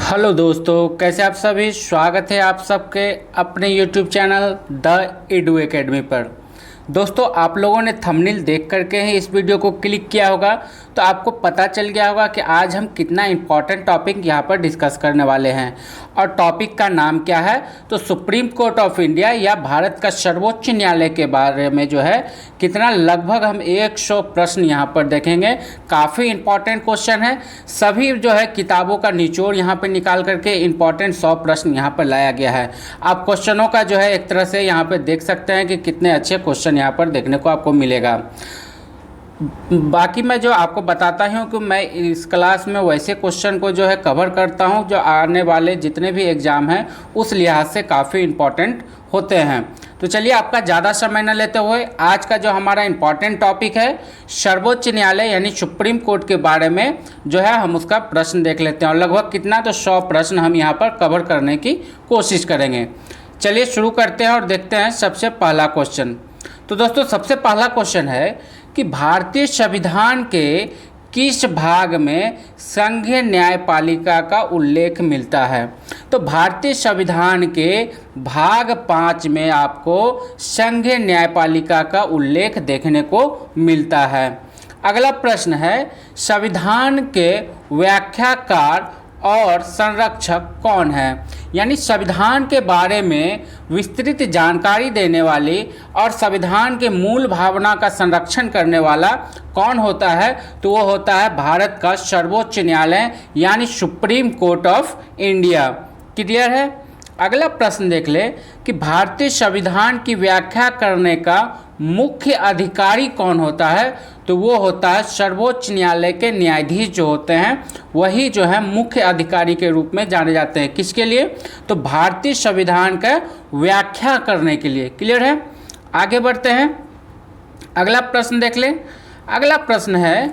Hello दोस्तों, कैसे आप सभी। स्वागत है आप सबके अपने YouTube channel the edu academy पर। दोस्तों, आप लोगों ने थंबनेल देख करके ही इस वीडियो को क्लिक किया होगा, तो आपको पता चल गया होगा कि आज हम कितना इम्पॉर्टेंट टॉपिक यहाँ पर डिस्कस करने वाले हैं। और टॉपिक का नाम क्या है, तो सुप्रीम कोर्ट ऑफ इंडिया या भारत का सर्वोच्च न्यायालय के बारे में जो है कितना लगभग हम 100 प्रश्न यहाँ पर देखेंगे। काफ़ी इम्पॉर्टेंट क्वेश्चन है। सभी जो है किताबों का निचोड़ यहाँ पर निकाल करके इम्पॉर्टेंट 100 प्रश्न यहाँ पर लाया गया है। आप क्वेश्चनों का जो है एक तरह से यहाँ पर देख सकते हैं कि कितने अच्छे क्वेश्चन यहाँ पर देखने को आपको मिलेगा। बाकी मैं जो आपको बताता हूँ कि मैं इस क्लास में वैसे क्वेश्चन को जो है कवर करता हूँ जो आने वाले जितने भी एग्ज़ाम हैं उस लिहाज से काफ़ी इम्पॉर्टेंट होते हैं। तो चलिए, आपका ज़्यादा समय न लेते हुए आज का जो हमारा इम्पॉर्टेंट टॉपिक है सर्वोच्च न्यायालय यानी सुप्रीम कोर्ट के बारे में जो है हम उसका प्रश्न देख लेते हैं। और लगभग कितना, तो 100 प्रश्न हम यहाँ पर कवर करने की कोशिश करेंगे। चलिए शुरू करते हैं और देखते हैं सबसे पहला क्वेश्चन। तो दोस्तों, सबसे पहला क्वेश्चन है कि भारतीय संविधान के किस भाग में संघीय न्यायपालिका का उल्लेख मिलता है। तो भारतीय संविधान के भाग 5 में आपको संघीय न्यायपालिका का उल्लेख देखने को मिलता है। अगला प्रश्न है, संविधान के व्याख्याकार और संरक्षक कौन है। यानी संविधान के बारे में विस्तृत जानकारी देने वाली और संविधान के मूल भावना का संरक्षण करने वाला कौन होता है, तो वो होता है भारत का सर्वोच्च न्यायालय यानी supreme court of India. Clear है। अगला प्रश्न देख ले कि भारतीय संविधान की व्याख्या करने का मुख्य अधिकारी कौन होता है, तो वो होता है सर्वोच्च न्यायालय के न्यायाधीश जो होते हैं वही जो है मुख्य अधिकारी के रूप में जाने जाते हैं। किसके लिए, तो भारतीय संविधान का व्याख्या करने के लिए। क्लियर है। आगे बढ़ते हैं, अगला प्रश्न देख लें। अगला प्रश्न है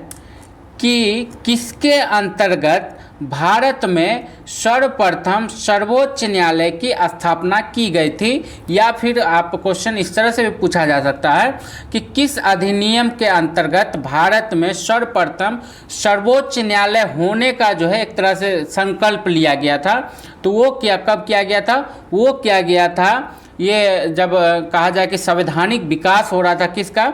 कि किसके अंतर्गत भारत में सर्वप्रथम सर्वोच्च न्यायालय की स्थापना की गई थी। या फिर आप क्वेश्चन इस तरह से भी पूछा जा सकता है कि किस अधिनियम के अंतर्गत भारत में सर्वप्रथम सर्वोच्च न्यायालय होने का जो है एक तरह से संकल्प लिया गया था। तो वो कब किया गया था, वो किया गया था ये जब कहा जाए कि संवैधानिक विकास हो रहा था। किसका,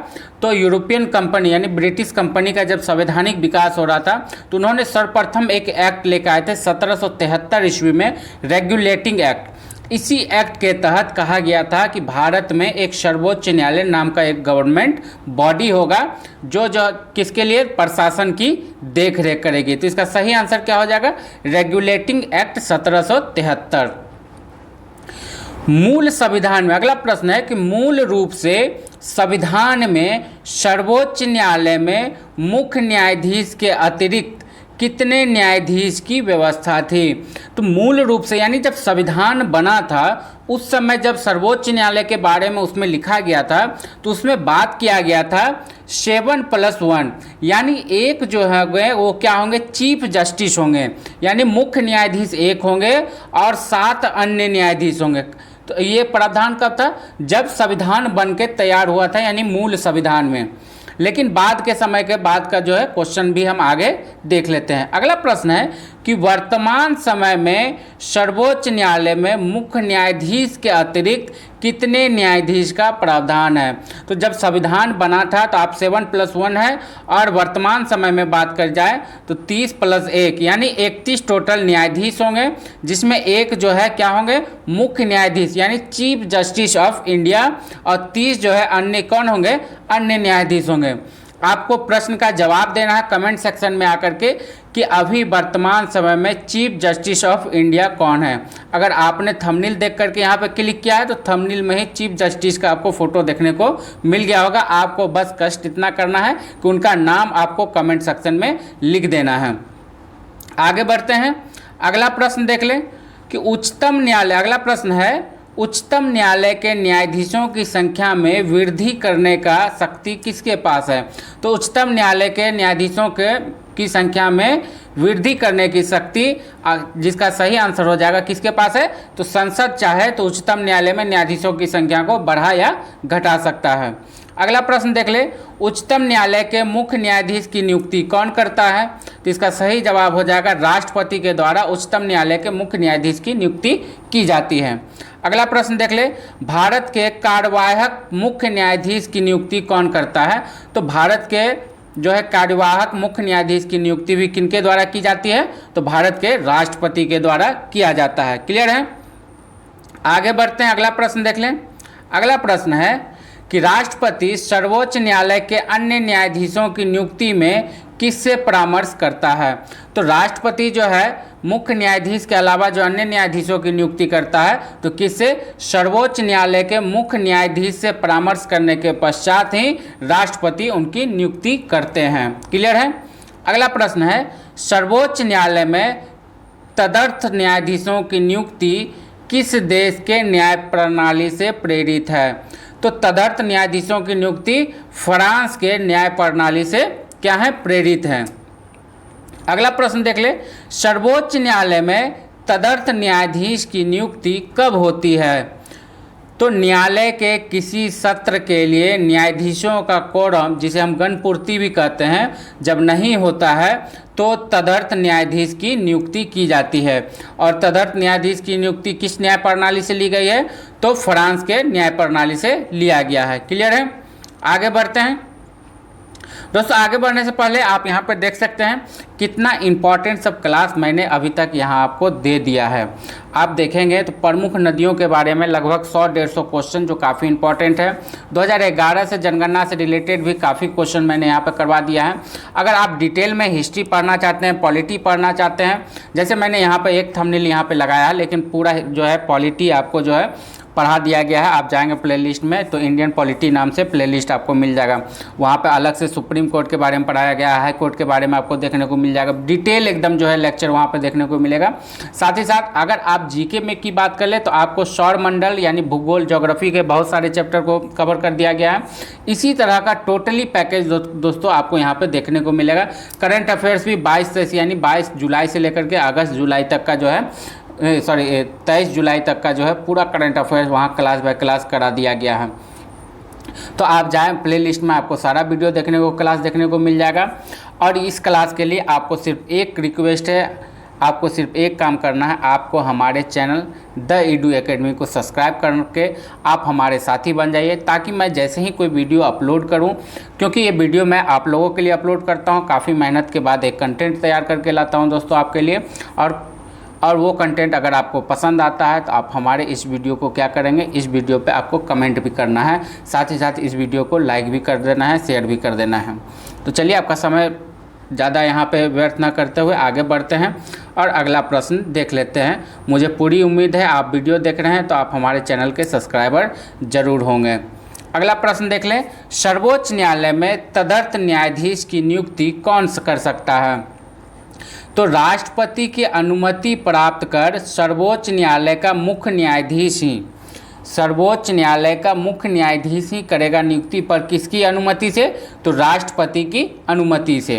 तो यूरोपियन कंपनी यानी ब्रिटिश कंपनी का जब संवैधानिक विकास हो रहा था तो उन्होंने सर्वप्रथम एक एक्ट लेकर आए थे 1773 ईस्वी में, रेगुलेटिंग एक्ट। इसी एक्ट के तहत कहा गया था कि भारत में एक सर्वोच्च न्यायालय नाम का एक गवर्नमेंट बॉडी होगा जो किसके लिए, प्रशासन की देख रेख करेगी। तो इसका सही आंसर क्या हो जाएगा, रेगुलेटिंग एक्ट 1773। मूल संविधान में अगला प्रश्न है कि मूल रूप से संविधान में सर्वोच्च न्यायालय में मुख्य न्यायाधीश के अतिरिक्त कितने न्यायाधीश की व्यवस्था थी। तो मूल रूप से यानी जब संविधान बना था उस समय जब सर्वोच्च न्यायालय के बारे में उसमें लिखा गया था तो उसमें बात किया गया था 7+1 यानी एक जो है वो क्या होंगे, चीफ जस्टिस होंगे। यानी मुख्य न्यायाधीश एक होंगे और 7 अन्य न्यायाधीश होंगे। तो ये प्रावधान कब था, जब संविधान बन के तैयार हुआ था, यानी मूल संविधान में। लेकिन बाद के समय के बाद का जो है क्वेश्चन भी हम आगे देख लेते हैं। अगला प्रश्न है कि वर्तमान समय में सर्वोच्च न्यायालय में मुख्य न्यायाधीश के अतिरिक्त कितने न्यायाधीश का प्रावधान है। तो जब संविधान बना था तो आप 7+1 है और वर्तमान समय में बात कर जाए तो 30+1 यानी 31 टोटल न्यायाधीश होंगे, जिसमें एक जो है क्या होंगे, मुख्य न्यायाधीश यानी चीफ जस्टिस ऑफ इंडिया, और 30 जो है अन्य कौन होंगे, अन्य न्यायाधीश होंगे। आपको प्रश्न का जवाब देना है कमेंट सेक्शन में आकर के कि अभी वर्तमान समय में चीफ जस्टिस ऑफ इंडिया कौन है। अगर आपने थंबनेल देख करके यहाँ पे क्लिक किया है तो थंबनेल में ही चीफ जस्टिस का आपको फोटो देखने को मिल गया होगा। आपको बस कष्ट इतना करना है कि उनका नाम आपको कमेंट सेक्शन में लिख देना है। आगे बढ़ते हैं, अगला प्रश्न देख लें कि उच्चतम न्यायालय, अगला प्रश्न है उच्चतम न्यायालय के न्यायाधीशों की संख्या में वृद्धि करने का शक्ति किसके पास है। तो उच्चतम न्यायालय के न्यायाधीशों की संख्या में वृद्धि करने की शक्ति, जिसका सही आंसर हो जाएगा किसके पास है, तो संसद चाहे तो उच्चतम न्यायालय में न्यायाधीशों की संख्या को बढ़ा या घटा सकता है। अगला प्रश्न देख ले, उच्चतम न्यायालय के मुख्य न्यायाधीश की नियुक्ति कौन करता है? तो इसका सही जवाब हो जाएगा राष्ट्रपति के द्वारा उच्चतम न्यायालय के मुख्य न्यायाधीश की नियुक्ति की जाती है। अगला प्रश्न देख ले, भारत के कार्यवाहक मुख्य न्यायाधीश की नियुक्ति कौन करता है? तो भारत के जो है कार्यवाहक मुख्य न्यायाधीश की नियुक्ति भी किनके द्वारा की जाती है? तो भारत के राष्ट्रपति के द्वारा किया जाता है। क्लियर है? आगे बढ़ते हैं, अगला प्रश्न देख लें। अगला प्रश्न है कि राष्ट्रपति सर्वोच्च न्यायालय के अन्य न्यायाधीशों की नियुक्ति में किससे परामर्श करता है? तो राष्ट्रपति जो है मुख्य न्यायाधीश के अलावा जो अन्य न्यायाधीशों की नियुक्ति करता है तो किससे? सर्वोच्च न्यायालय के मुख्य न्यायाधीश से परामर्श करने के पश्चात ही राष्ट्रपति उनकी नियुक्ति करते हैं। क्लियर है? अगला प्रश्न है, सर्वोच्च न्यायालय में तदर्थ न्यायाधीशों की नियुक्ति किस देश के न्याय प्रणाली से प्रेरित है? तो तदर्थ न्यायाधीशों की नियुक्ति फ्रांस के न्याय प्रणाली से क्या है? प्रेरित है। अगला प्रश्न देख ले, सर्वोच्च न्यायालय में तदर्थ न्यायाधीश की नियुक्ति कब होती है? तो न्यायालय के किसी सत्र के लिए न्यायाधीशों का कोरम, जिसे हम गणपूर्ति भी कहते हैं, जब नहीं होता है तो तदर्थ न्यायाधीश की नियुक्ति की जाती है। और तदर्थ न्यायाधीश की नियुक्ति किस न्याय प्रणाली से ली गई है? तो फ्रांस के न्याय प्रणाली से लिया गया है। क्लियर है? आगे बढ़ते हैं दोस्तों। आगे बढ़ने से पहले आप यहाँ पर देख सकते हैं कितना इम्पॉर्टेंट सब क्लास मैंने अभी तक यहाँ आपको दे दिया है। आप देखेंगे तो प्रमुख नदियों के बारे में लगभग 100-150 क्वेश्चन जो काफ़ी इंपॉर्टेंट है। 2011 से जनगणना से रिलेटेड भी काफ़ी क्वेश्चन मैंने यहाँ पर करवा दिया है। अगर आप डिटेल में हिस्ट्री पढ़ना चाहते हैं, पॉलिटी पढ़ना चाहते हैं, जैसे मैंने यहाँ पर एक थंबनेल यहाँ पर लगाया है, लेकिन पूरा जो है पॉलिटी आपको जो है पढ़ा दिया गया है। आप जाएंगे प्लेलिस्ट में तो इंडियन पॉलिटी नाम से प्लेलिस्ट आपको मिल जाएगा। वहाँ पे अलग से सुप्रीम कोर्ट के बारे में पढ़ाया गया है, हाई कोर्ट के बारे में आपको देखने को मिल जाएगा। डिटेल एकदम जो है लेक्चर वहाँ पे देखने को मिलेगा। साथ ही साथ अगर आप जीके में की बात कर ले तो आपको सौरमंडल यानी भूगोल, ज्योग्राफी के बहुत सारे चैप्टर को कवर कर दिया गया है। इसी तरह का टोटली पैकेज दोस्तों आपको यहाँ पर देखने को मिलेगा। करंट अफेयर्स भी 22 से यानी 22 जुलाई से लेकर के अगस्त जुलाई तक का जो है 23 जुलाई तक का जो है पूरा करंट अफेयर्स वहाँ क्लास बाय क्लास करा दिया गया है। तो आप जाएं प्लेलिस्ट में, आपको सारा वीडियो देखने को, क्लास देखने को मिल जाएगा। और इस क्लास के लिए आपको सिर्फ एक रिक्वेस्ट है, आपको सिर्फ एक काम करना है, आपको हमारे चैनल द एडू एकेडमी को सब्सक्राइब करके आप हमारे साथी बन जाइए, ताकि मैं जैसे ही कोई वीडियो अपलोड करूं, क्योंकि ये वीडियो मैं आप लोगों के लिए अपलोड करता हूं, काफ़ी मेहनत के बाद एक कंटेंट तैयार करके लाता हूं दोस्तों आपके लिए। और वो कंटेंट अगर आपको पसंद आता है तो आप हमारे इस वीडियो को क्या करेंगे, इस वीडियो पे आपको कमेंट भी करना है, साथ ही साथ इस वीडियो को लाइक भी कर देना है, शेयर भी कर देना है। तो चलिए आपका समय ज़्यादा यहाँ पे व्यर्थ ना करते हुए आगे बढ़ते हैं और अगला प्रश्न देख लेते हैं। मुझे पूरी उम्मीद है आप वीडियो देख रहे हैं तो आप हमारे चैनल के सब्सक्राइबर ज़रूर होंगे। अगला प्रश्न देख लें, सर्वोच्च न्यायालय में तदर्थ न्यायाधीश की नियुक्ति कौन कर सकता है? तो राष्ट्रपति की अनुमति प्राप्त कर सर्वोच्च न्यायालय का मुख्य न्यायाधीश ही, सर्वोच्च न्यायालय का मुख्य न्यायाधीश ही करेगा नियुक्ति, पर किसकी अनुमति से? तो राष्ट्रपति की अनुमति से।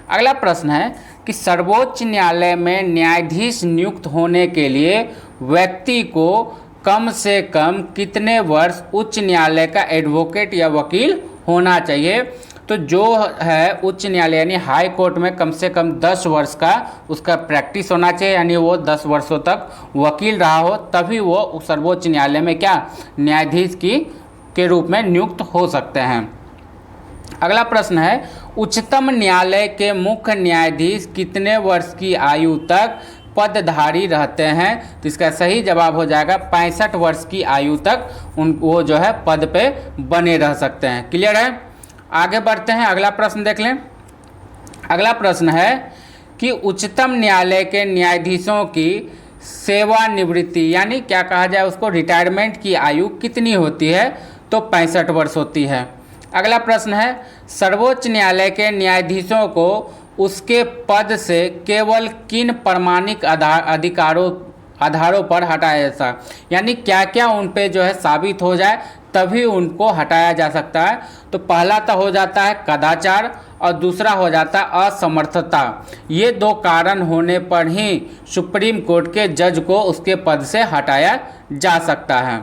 अगला प्रश्न है कि सर्वोच्च न्यायालय में न्यायाधीश नियुक्त होने के लिए व्यक्ति को कम से कम कितने वर्ष उच्च न्यायालय का एडवोकेट या वकील होना चाहिए? तो जो है उच्च न्यायालय यानी हाई कोर्ट में कम से कम 10 वर्ष का उसका प्रैक्टिस होना चाहिए, यानी वो 10 वर्षों तक वकील रहा हो, तभी वो सर्वोच्च न्यायालय में क्या न्यायाधीश के रूप में नियुक्त हो सकते हैं। अगला प्रश्न है, उच्चतम न्यायालय के मुख्य न्यायाधीश कितने वर्ष की आयु तक पदधारी रहते हैं? तो इसका सही जवाब हो जाएगा 65 वर्ष की आयु तक वो जो है पद पे बने रह सकते हैं। क्लियर है? आगे बढ़ते हैं, अगला प्रश्न देख लें। अगला प्रश्न है कि उच्चतम न्यायालय के न्यायाधीशों की सेवानिवृत्ति यानी क्या कहा जाए उसको, रिटायरमेंट की आयु कितनी होती है? तो 65 वर्ष होती है। अगला प्रश्न है, सर्वोच्च न्यायालय के न्यायाधीशों को उसके पद से केवल किन प्रमाणिक आधारों पर हटाया जा, यानी क्या क्या उन पे जो है साबित हो जाए तभी उनको हटाया जा सकता है? तो पहला तो हो जाता है कदाचार और दूसरा हो जाता है असमर्थता। ये दो कारण होने पर ही सुप्रीम कोर्ट के जज को उसके पद से हटाया जा सकता है।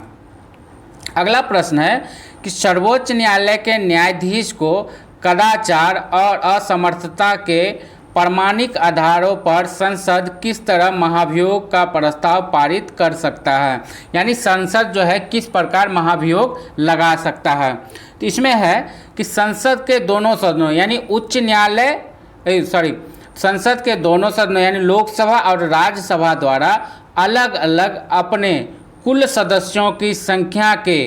अगला प्रश्न है कि सर्वोच्च न्यायालय के न्यायाधीश को कदाचार और असमर्थता के प्रमाणिक आधारों पर संसद किस तरह महाभियोग का प्रस्ताव पारित कर सकता है, यानी संसद जो है किस प्रकार महाभियोग लगा सकता है। तो इसमें है कि संसद के दोनों सदनों यानी उच्च न्यायालय संसद के दोनों सदनों यानी लोकसभा और राज्यसभा द्वारा अलग अलग अपने कुल सदस्यों की संख्या के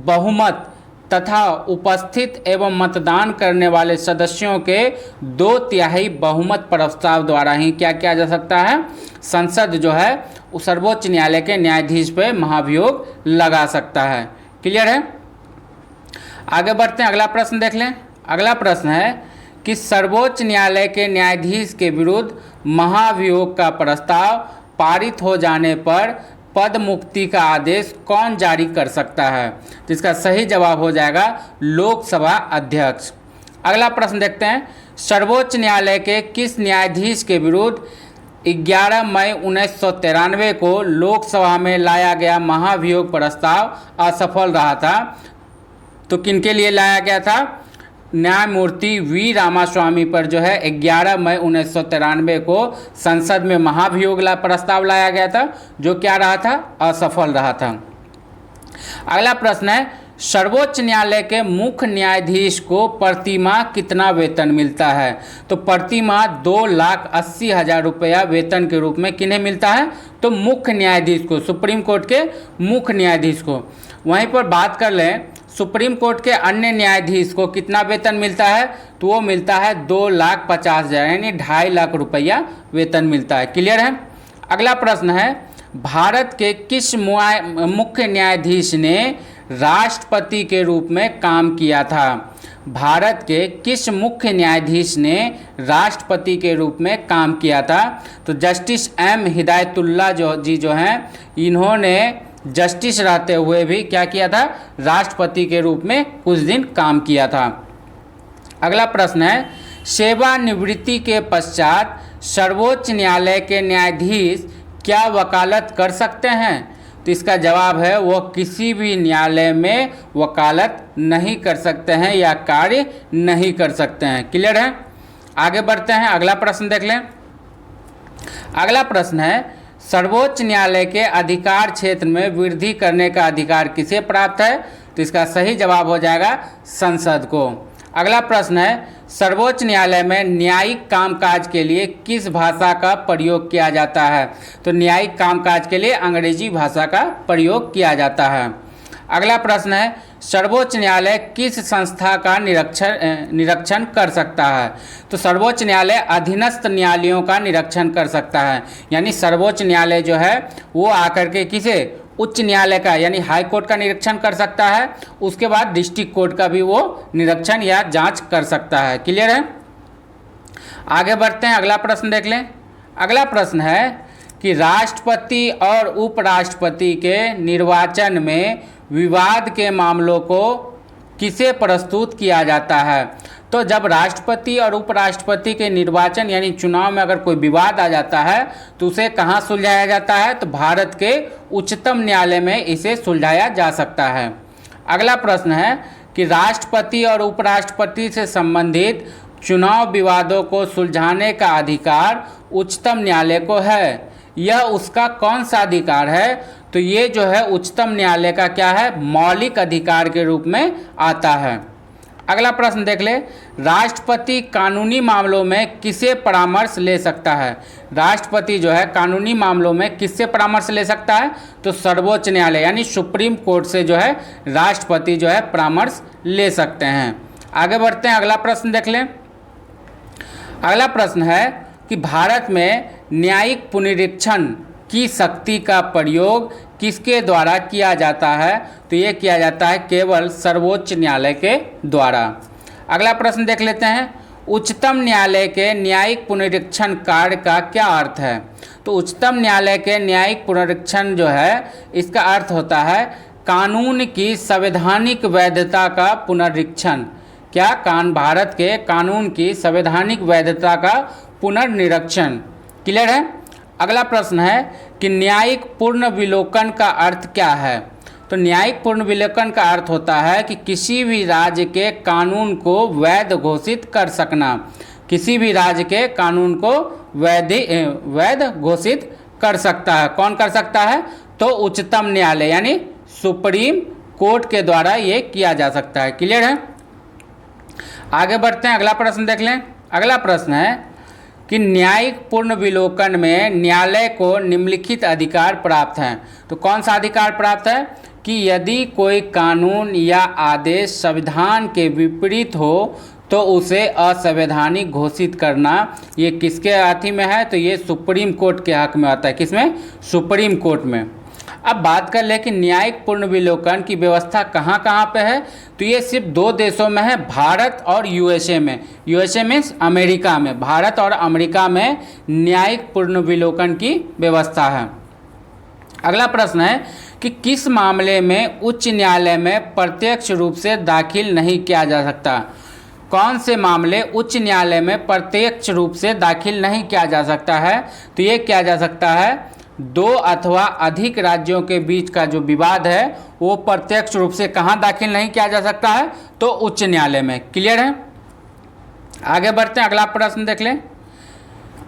बहुमत तथा उपस्थित एवं मतदान करने वाले सदस्यों के 2/3 बहुमत प्रस्ताव द्वारा ही क्या किया जा सकता है, संसद जो है सर्वोच्च न्यायालय के न्यायाधीश पे महाभियोग लगा सकता है। क्लियर है। आगे बढ़ते हैं, अगला प्रश्न देख लें। अगला प्रश्न है कि सर्वोच्च न्यायालय के न्यायाधीश के विरुद्ध महाभियोग का प्रस्ताव पारित हो जाने पर पद मुक्ति का आदेश कौन जारी कर सकता है। तो इसका सही जवाब हो जाएगा लोकसभा अध्यक्ष। अगला प्रश्न देखते हैं, सर्वोच्च न्यायालय के किस न्यायाधीश के विरुद्ध 11 मई 1993 को लोकसभा में लाया गया महाभियोग प्रस्ताव असफल रहा था। तो किनके लिए लाया गया था, न्यायमूर्ति वी रामास्वामी पर जो है 11 मई 1993 को संसद में महाभियोग प्रस्ताव लाया गया था, जो क्या रहा था, असफल रहा था। अगला प्रश्न है, सर्वोच्च न्यायालय के मुख्य न्यायाधीश को प्रतिमाह कितना वेतन मिलता है। तो प्रतिमाह 2,80,000 रुपया वेतन के रूप में किन्हें मिलता है, तो मुख्य न्यायाधीश को, सुप्रीम कोर्ट के मुख्य न्यायाधीश को। वहीं पर बात कर लें सुप्रीम कोर्ट के अन्य न्यायाधीश को कितना वेतन मिलता है, तो वो मिलता है 2,50,000 यानी 2.5 लाख रुपया वेतन मिलता है। क्लियर है। अगला प्रश्न है, भारत के किस मुख्य न्यायाधीश ने राष्ट्रपति के रूप में काम किया था। भारत के किस मुख्य न्यायाधीश ने राष्ट्रपति के रूप में काम किया था। तो जस्टिस एम हिदायतुल्लाह जो हैं, इन्होंने जस्टिस रहते हुए भी क्या किया था, राष्ट्रपति के रूप में कुछ दिन काम किया था। अगला प्रश्न है, सेवानिवृत्ति के पश्चात सर्वोच्च न्यायालय के न्यायाधीश क्या वकालत कर सकते हैं। तो इसका जवाब है वो किसी भी न्यायालय में वकालत नहीं कर सकते हैं या कार्य नहीं कर सकते हैं। क्लियर है। आगे बढ़ते हैं, अगला प्रश्न देख लें। अगला प्रश्न है, सर्वोच्च न्यायालय के अधिकार क्षेत्र में वृद्धि करने का अधिकार किसे प्राप्त है। तो इसका सही जवाब हो जाएगा संसद को। अगला प्रश्न है, सर्वोच्च न्यायालय में न्यायिक कामकाज के लिए किस भाषा का प्रयोग किया जाता है। तो न्यायिक कामकाज के लिए अंग्रेजी भाषा का प्रयोग किया जाता है। अगला प्रश्न है, सर्वोच्च न्यायालय किस संस्था का निरीक्षण कर सकता है। तो सर्वोच्च न्यायालय अधीनस्थ न्यायालयों का निरीक्षण कर सकता है, यानी सर्वोच्च न्यायालय जो है वो आकर के किसे, उच्च न्यायालय का यानी हाई कोर्ट का निरीक्षण कर सकता है, उसके बाद डिस्ट्रिक्ट कोर्ट का भी वो निरीक्षण या जांच कर सकता है। क्लियर है। आगे बढ़ते हैं, अगला प्रश्न देख लें। अगला प्रश्न है कि राष्ट्रपति और उपराष्ट्रपति के निर्वाचन में विवाद के मामलों को किसे प्रस्तुत किया जाता है। तो जब राष्ट्रपति और उपराष्ट्रपति के निर्वाचन यानी चुनाव में अगर कोई विवाद आ जाता है तो उसे कहाँ सुलझाया जाता है, तो भारत के उच्चतम न्यायालय में इसे सुलझाया जा सकता है। अगला प्रश्न है कि राष्ट्रपति और उपराष्ट्रपति से संबंधित चुनाव विवादों को सुलझाने का अधिकार उच्चतम न्यायालय को है, यह उसका कौन सा अधिकार है। तो ये जो है उच्चतम न्यायालय का क्या है, मौलिक अधिकार के रूप में आता है। अगला प्रश्न देख ले, राष्ट्रपति कानूनी मामलों में किसे परामर्श ले सकता है। राष्ट्रपति जो है कानूनी मामलों में किससे परामर्श ले सकता है, तो सर्वोच्च न्यायालय यानी सुप्रीम कोर्ट से जो है राष्ट्रपति जो है परामर्श ले सकते हैं। आगे बढ़ते हैं, अगला प्रश्न देख लें। अगला प्रश्न है कि भारत में न्यायिक पुनरीक्षण की शक्ति का प्रयोग किसके द्वारा किया जाता है। तो ये किया जाता है केवल सर्वोच्च न्यायालय के द्वारा। अगला प्रश्न देख लेते हैं, उच्चतम न्यायालय के न्यायिक पुनरीक्षण कार्य का क्या अर्थ है। तो उच्चतम न्यायालय के न्यायिक पुनरीक्षण जो है इसका अर्थ होता है कानून की संवैधानिक वैधता का पुनरीक्षण। क्या भारत के कानून की संवैधानिक वैधता का पुनर्निरीक्षण। क्लियर है। अगला प्रश्न है कि न्यायिक पुनर्विलोकन का अर्थ क्या है। तो न्यायिक पुनर्विलोकन का अर्थ होता है कि किसी भी राज्य के कानून को वैध घोषित कर सकना, किसी भी राज्य के कानून को वैध घोषित कर सकता है। कौन कर सकता है? तो उच्चतम न्यायालय यानी सुप्रीम कोर्ट के द्वारा ये किया जा सकता है। क्लियर है? आगे बढ़ते हैं, अगला प्रश्न देख लें। अगला प्रश्न है कि न्यायिक पुनर्विलोकन में न्यायालय को निम्नलिखित अधिकार प्राप्त हैं। तो कौन सा अधिकार प्राप्त है? कि यदि कोई कानून या आदेश संविधान के विपरीत हो तो उसे असंवैधानिक घोषित करना। ये किसके हाथी में है? तो ये सुप्रीम कोर्ट के हक में आता है। किसमें? सुप्रीम कोर्ट में। अब बात कर ले कि न्यायिक पुनर्विलोकन की व्यवस्था कहाँ कहाँ पे है? तो ये सिर्फ 2 देशों में है, भारत और यूएसए में। यूएसए मीन्स अमेरिका में। भारत और अमेरिका में न्यायिक पुनर्विलोकन की व्यवस्था है। अगला प्रश्न है कि किस मामले में उच्च न्यायालय में प्रत्यक्ष रूप से दाखिल नहीं किया जा सकता? कौन से मामले उच्च न्यायालय में प्रत्यक्ष रूप से दाखिल नहीं किया जा सकता है? तो ये किया जा सकता है 2 अथवा अधिक राज्यों के बीच का जो विवाद है वो प्रत्यक्ष रूप से कहाँ दाखिल नहीं किया जा सकता है? तो उच्च न्यायालय में। क्लियर है? आगे बढ़ते हैं, अगला प्रश्न देख लें।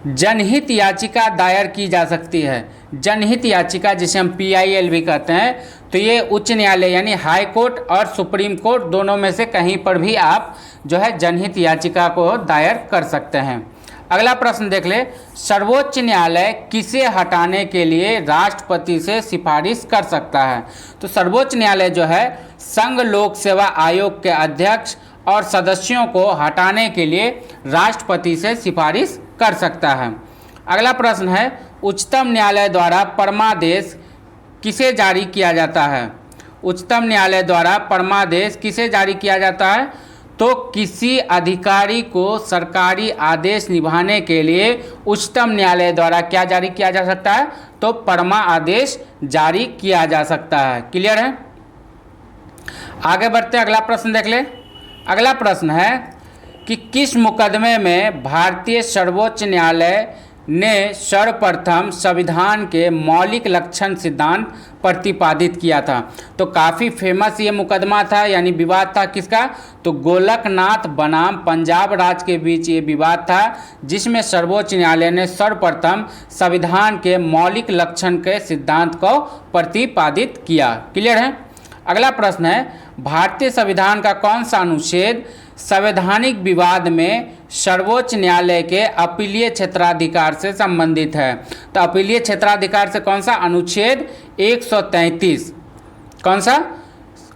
जनहित याचिका दायर की जा सकती है। जनहित याचिका जिसे हम PIL भी कहते हैं, तो ये उच्च न्यायालय यानी हाई कोर्ट और सुप्रीम कोर्ट दोनों में से कहीं पर भी आप जो है जनहित याचिका को दायर कर सकते हैं। अगला प्रश्न देख ले। सर्वोच्च न्यायालय किसे हटाने के लिए राष्ट्रपति से सिफारिश कर सकता है? तो सर्वोच्च न्यायालय जो है संघ लोक सेवा आयोग के अध्यक्ष और सदस्यों को हटाने के लिए राष्ट्रपति से सिफारिश कर सकता है। अगला प्रश्न है उच्चतम न्यायालय द्वारा परमादेश किसे जारी किया जाता है? उच्चतम न्यायालय द्वारा परमादेश किसे जारी किया जाता है? तो किसी अधिकारी को सरकारी आदेश निभाने के लिए उच्चतम न्यायालय द्वारा क्या जारी किया जा सकता है? तो परमा आदेश जारी किया जा सकता है। क्लियर है? आगे बढ़ते हैं, अगला प्रश्न देख ले। अगला प्रश्न है कि किस मुकदमे में भारतीय सर्वोच्च न्यायालय ने सर्वप्रथम संविधान के मौलिक लक्षण सिद्धांत प्रतिपादित किया था? तो काफ़ी फेमस ये मुकदमा था, यानी विवाद था किसका? तो गोलकनाथ बनाम पंजाब राज्य के बीच ये विवाद था, जिसमें सर्वोच्च न्यायालय ने सर्वप्रथम संविधान के मौलिक लक्षण के सिद्धांत को प्रतिपादित किया। क्लियर है? अगला प्रश्न है भारतीय संविधान का कौन सा अनुच्छेद संवैधानिक विवाद में सर्वोच्च न्यायालय के अपीलीय क्षेत्राधिकार से संबंधित है? तो अपीलीय क्षेत्राधिकार से कौन सा? अनुच्छेद 133। कौन सा?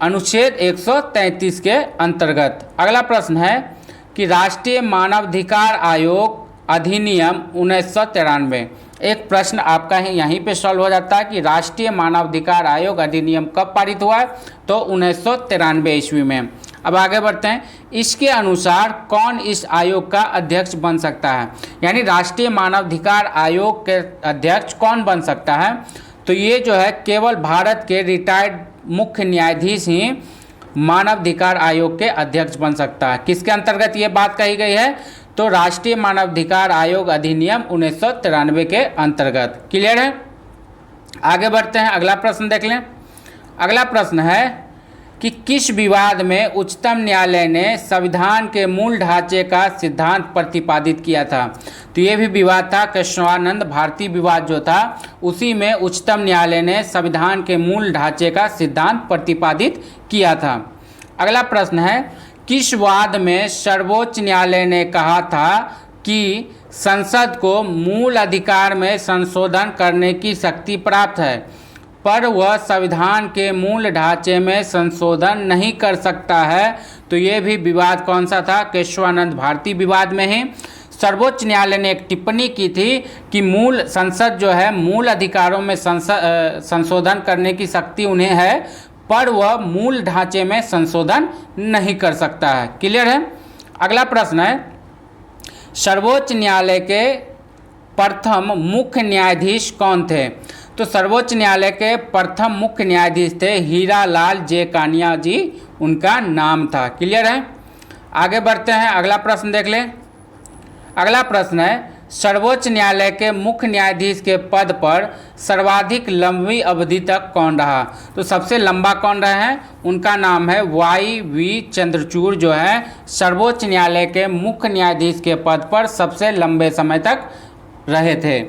अनुच्छेद 133 के अंतर्गत। अगला प्रश्न है कि राष्ट्रीय मानवाधिकार आयोग अधिनियम 1993। एक प्रश्न आपका ही यहीं पे सॉल्व हो जाता है कि राष्ट्रीय मानवाधिकार आयोग अधिनियम कब पारित हुआ है? तो 1993 ईस्वी में। अब आगे बढ़ते हैं, इसके अनुसार कौन इस आयोग का अध्यक्ष बन सकता है? यानी राष्ट्रीय मानवाधिकार आयोग के अध्यक्ष कौन बन सकता है? तो ये जो है केवल भारत के रिटायर्ड मुख्य न्यायाधीश ही मानवाधिकार आयोग के अध्यक्ष बन सकता है। किसके अंतर्गत ये बात कही गई है? तो राष्ट्रीय मानवाधिकार आयोग अधिनियम 1993 के अंतर्गत। क्लियर है? आगे बढ़ते हैं, अगला प्रश्न देख लें। अगला प्रश्न है कि किस विवाद में उच्चतम न्यायालय ने संविधान के मूल ढांचे का सिद्धांत प्रतिपादित किया था? तो ये भी विवाद था केशवानंद भारती विवाद जो था, उसी में उच्चतम न्यायालय ने संविधान के मूल ढांचे का सिद्धांत प्रतिपादित किया था। अगला प्रश्न है किस वाद में सर्वोच्च न्यायालय ने कहा था कि संसद को मूल अधिकार में संशोधन करने की शक्ति प्राप्त है, पर वह संविधान के मूल ढांचे में संशोधन नहीं कर सकता है? तो ये भी विवाद कौन सा था? केशवानंद भारती विवाद में ही सर्वोच्च न्यायालय ने एक टिप्पणी की थी कि मूल संसद जो है मूल अधिकारों में संशोधन करने की शक्ति उन्हें है, पर वह मूल ढांचे में संशोधन नहीं कर सकता है। क्लियर है? अगला प्रश्न है सर्वोच्च न्यायालय के प्रथम मुख्य न्यायाधीश कौन थे? तो सर्वोच्च न्यायालय के प्रथम मुख्य न्यायाधीश थे हीरालाल जे कानिया जी, उनका नाम था। क्लियर है? आगे बढ़ते हैं, अगला प्रश्न देख लें। अगला प्रश्न है सर्वोच्च न्यायालय के मुख्य न्यायाधीश के पद पर सर्वाधिक लंबी अवधि तक कौन रहा? तो सबसे लंबा कौन रहे हैं? उनका नाम है YV चंद्रचूड़, जो है सर्वोच्च न्यायालय के मुख्य न्यायाधीश के पद पर सबसे लंबे समय तक रहे थे।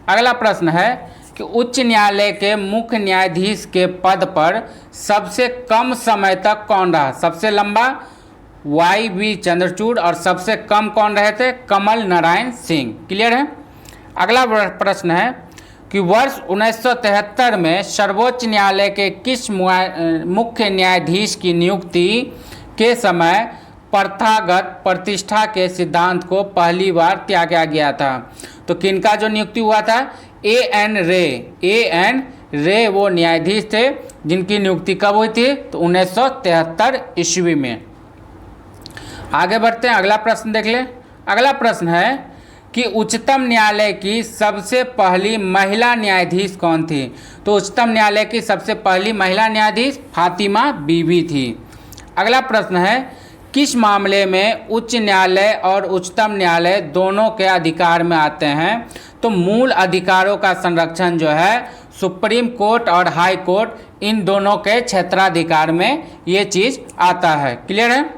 अगला प्रश्न है कि उच्च न्यायालय के मुख्य न्यायाधीश के पद पर सबसे कम समय तक कौन रहा? सबसे लंबा YV चंद्रचूड़ और सबसे कम कौन रहे थे? कमल नारायण सिंह। क्लियर है? अगला प्रश्न है कि वर्ष 1973 में सर्वोच्च न्यायालय के किस मुख्य न्यायाधीश की नियुक्ति के समय प्रथागत प्रतिष्ठा के सिद्धांत को पहली बार त्यागा गया था? तो किनका जो नियुक्ति हुआ था? AN रे वो न्यायाधीश थे जिनकी नियुक्ति कब हुई थी? तो 1973 ईस्वी में। आगे बढ़ते हैं, अगला प्रश्न देख लें। अगला प्रश्न है कि उच्चतम न्यायालय की सबसे पहली महिला न्यायाधीश कौन थी? तो उच्चतम न्यायालय की सबसे पहली महिला न्यायाधीश फातिमा बीबी थी। अगला प्रश्न है किस मामले में उच्च न्यायालय और उच्चतम न्यायालय दोनों के अधिकार में आते हैं? तो मूल अधिकारों का संरक्षण जो है सुप्रीम कोर्ट और हाई कोर्ट, इन दोनों के क्षेत्राधिकार में ये चीज़ आता है। क्लियर है?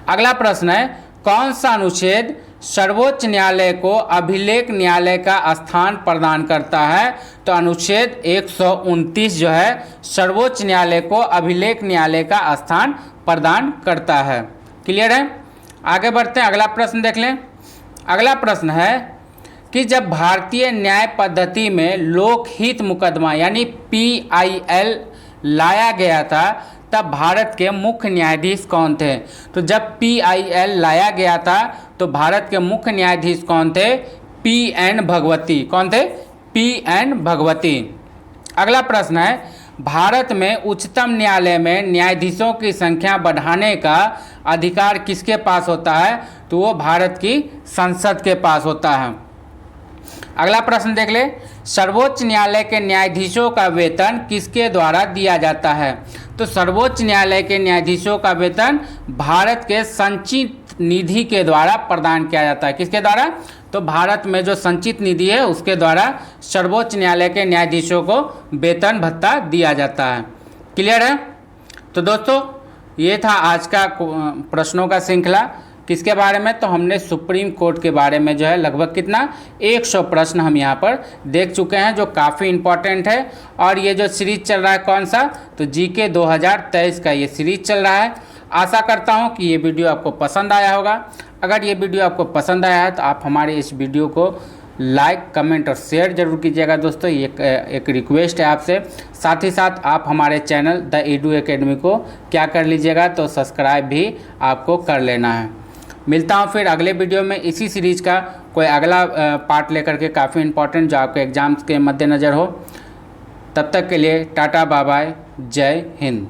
अगला प्रश्न है कौन सा अनुच्छेद सर्वोच्च न्यायालय को अभिलेख न्यायालय का स्थान प्रदान करता है? तो अनुच्छेद 129 जो है सर्वोच्च न्यायालय को अभिलेख न्यायालय का स्थान प्रदान करता है। क्लियर है? आगे बढ़ते हैं, अगला प्रश्न देख लें। अगला प्रश्न है कि जब भारतीय न्याय पद्धति में लोकहित मुकदमा यानी PIL लाया गया था तब भारत के मुख्य न्यायाधीश कौन थे? तो जब PIL लाया गया था तो भारत के मुख्य न्यायाधीश कौन थे? PN भगवती। कौन थे? PN भगवती। अगला प्रश्न है भारत में उच्चतम न्यायालय में न्यायाधीशों की संख्या बढ़ाने का अधिकार किसके पास होता है? तो वो भारत की संसद के पास होता है। अगला प्रश्न देख ले, सर्वोच्च न्यायालय के न्यायाधीशों का वेतन किसके द्वारा दिया जाता है? तो सर्वोच्च न्यायालय के न्यायाधीशों का वेतन भारत के संचित निधि के द्वारा प्रदान किया जाता है। किसके द्वारा? तो भारत में जो संचित निधि है उसके द्वारा सर्वोच्च न्यायालय के न्यायाधीशों को वेतन भत्ता दिया जाता है। क्लियर है? तो दोस्तों ये था आज का प्रश्नों का श्रृंखला। किसके बारे में? तो हमने सुप्रीम कोर्ट के बारे में जो है लगभग कितना 100 प्रश्न हम यहाँ पर देख चुके हैं जो काफ़ी इम्पॉर्टेंट है। और ये जो सीरीज चल रहा है कौन सा? तो GK 2023 का ये सीरीज चल रहा है। आशा करता हूँ कि ये वीडियो आपको पसंद आया होगा। अगर ये वीडियो आपको पसंद आया है तो आप हमारे इस वीडियो को लाइक, कमेंट और शेयर जरूर कीजिएगा दोस्तों, ये एक रिक्वेस्ट है आपसे। साथ ही साथ आप हमारे चैनल द एडू एकेडमी को क्या कर लीजिएगा, तो सब्सक्राइब भी आपको कर लेना है। मिलता हूँ फिर अगले वीडियो में इसी सीरीज का कोई अगला पार्ट लेकर के, काफ़ी इम्पोर्टेंट जो आपके एग्ज़ाम्स के मद्देनज़र हो। तब तक के लिए टाटा बाय बाय, जय हिंद।